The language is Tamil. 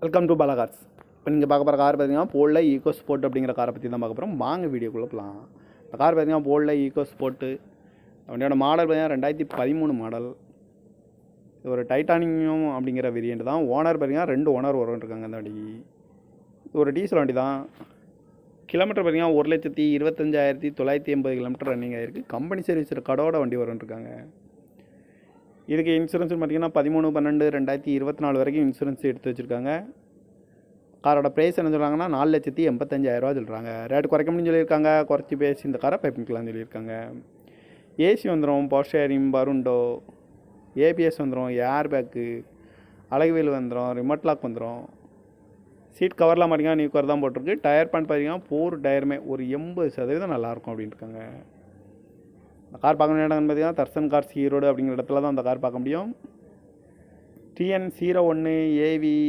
Welcome to Bala cars. இப்போ நீங்கள் பார்க்க போகிற கார் பார்த்தீங்கன்னா போல்ல ஈகோ ஸ்போர்ட் அப்படிங்கிற காரை பற்றி தான் பார்க்க போகிறோம். வாங்க வீடியோக்குள்ளே போகலாம். இந்த கார் பார்த்தீங்கன்னா போல்ல ஈகோ ஸ்போர்ட்டு. வண்டியோட மாடல் பார்த்தீங்கன்னா 2013 மாடல். இது ஒரு டைட்டானியம் அப்படிங்கிற வேரியண்ட் தான். ஓனர் பார்த்தீங்கன்னா 2 ஓனர் வரும்ன்ட்ருக்காங்க அந்த வண்டிக்கு. இது ஒரு டீசல் வண்டி தான். கிலோமீட்டர் பார்த்தீங்கன்னா 1,25,980 கிலோமீட்டர் ரன்னிங் ஆகிருக்கு. கம்பெனி சர்வீஸ் கடோட வண்டி வரும்ன்ட்ருக்காங்க. இதுக்கு இன்சூரன்ஸ் பார்த்தீங்கன்னா 13/12/2024 வரைக்கும் இன்சூரன்ஸ் எடுத்து வச்சுருக்காங்க. காரோட ப்ரைஸ் என்ன சொல்கிறாங்கன்னா 4,85,000 சொல்கிறாங்க. ரேட்டு குறைக்க முடியும்னு சொல்லியிருக்காங்க. குறைச்சி பேசி இந்த காரை பைப்பிங்கலாம்னு சொல்லியிருக்காங்க. ஏசி வந்துடும், பவர் ஷேரிங், பருண்டோ, ஏபிஎஸ் வந்துடும், ஏர் பேக்கு, அழகுவேல் வந்துடும், ரிமோட் லாக் வந்துடும். சீட் கவர்லாம் பார்த்தீங்கன்னா நியூ கவர் தான் போட்டிருக்கு. டயர் பேண்ட் பார்த்தீங்கன்னா 4 டயருமே ஒரு 80% நல்லாயிருக்கும் அப்படின்னு இருக்காங்க. இந்த கார் பார்க்கணும் இடம்னு பார்த்தீங்கன்னா தர்சன் கார்ஸ் ஈரோடு அப்படிங்கிற இடத்துல தான் அந்த கார் பார்க்க முடியும். TN01 AV